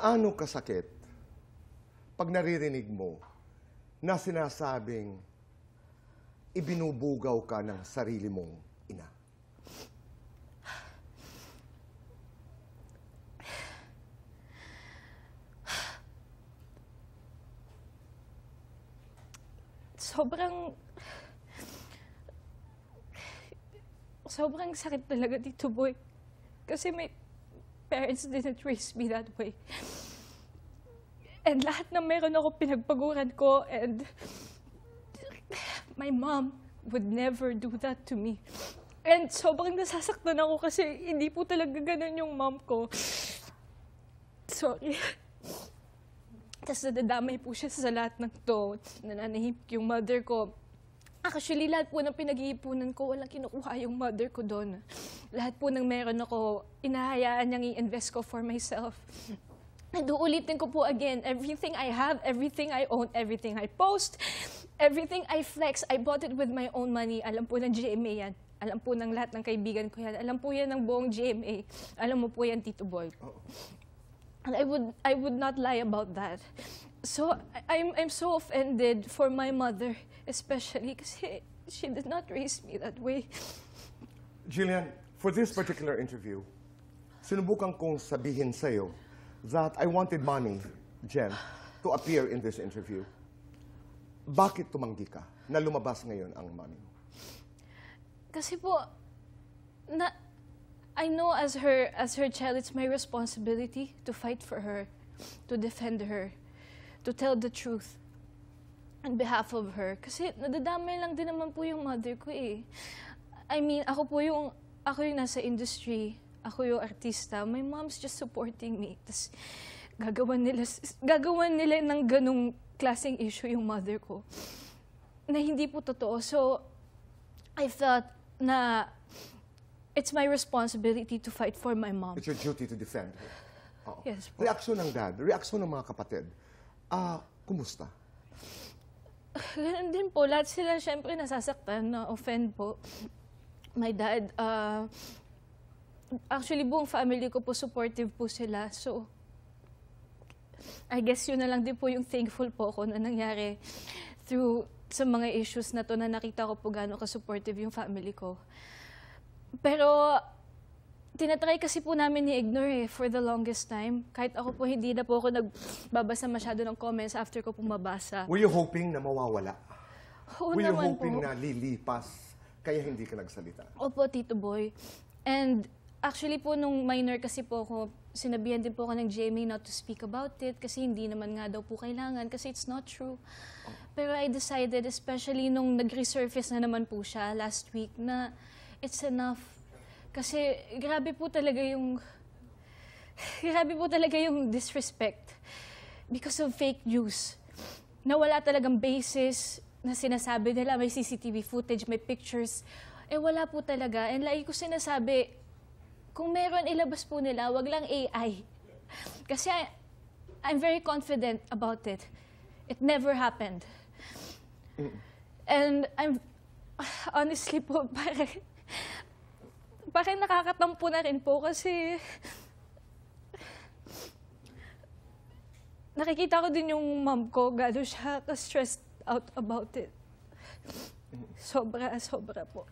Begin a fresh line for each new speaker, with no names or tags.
Gaano kasakit pag naririnig mo na sinasabing ibinubugaw ka ng sarili mong ina?
Sobrang sakit talaga dito, boy. Kasi my parents didn't raise me that way. And lahat na meron ako pinagpaguran ko, and my mom would never do that to me. And sobrang nasasaktan ako kasi hindi po talaga ganun yung mom ko. Sorry. Tapos nadadamay po siya sa lahat ng to. Nananahimik yung mother ko. Actually, lahat po ng pinag-iipunan ko, walang kinukuha yung mother ko doon. Lahat po ng meron ako, inahayaan niyang i-invest ko for myself. And uulitin ko po again, everything I have, everything I own, everything I post, everything I flex, I bought it with my own money. Alam po ng GMA yan. Alam po ng lahat ng kaibigan ko yan. Alam po yan ng buong GMA. Alam mo po yan, Tito Boy. And I would not lie about that. So I'm so offended for my mother, especially kasi she did not raise me that way.
Jillian, for this particular interview, sinubukan kong sabihin sa'yo that I wanted money, Jen, to appear in this interview. Bakit tumanggi ka na lumabas ngayon ang money mo?
Kasi po, I know as her child, it's my responsibility to fight for her, to defend her, to tell the truth on behalf of her. Kasi nadadamay lang din naman po yung mother ko eh. I mean, ako yung nasa industry, ako yung artista. My mom's just supporting me. Tapos gagawan nila ng ganong klaseng issue yung mother ko na hindi po totoo. So, I felt na it's my responsibility to fight for my mom.
It's your duty to defend her. Oo.
Yes po.
Reaksyon ng dad, reaksyon ng mga kapatid. Kumusta?
Ganun din po. Lahat sila syempre nasasaktan, na-offend po. My dad, actually buong family ko po, supportive po sila. So, I guess yun na lang din po yung thankful po ako na nangyari through sa mga issues na to na nakita ko po gano'n ka-supportive yung family ko. Pero, tinatry kasi po namin i-ignore for the longest time. Kahit ako po, hindi na po ako nagbabasa masyado ng comments after ko po mabasa.
Were you hoping na mawawala?
Oo
Were you
naman
hoping
po.
na lilipas, kaya hindi ka nagsalita?
Opo, Tito Boy. And actually po, nung minor kasi po ako, sinabihan din po ako ng GMA not to speak about it kasi hindi naman nga daw po kailangan kasi it's not true. Pero I decided, especially nung nag-resurface na naman po siya last week, na it's enough. Kasi grabe po talaga yung disrespect because of fake news. Na wala talagang basis na sinasabi nila, may CCTV footage, may pictures. Eh wala po talaga. And lagi ko sinasabi, kung meron ilabas po nila, wag lang AI. Kasi I'm very confident about it. It never happened. And I'm honestly po, parang nakakatampo na rin po kasi nakikita ko din yung mom ko, gano'n siya ka-stressed out about it. Sobra po.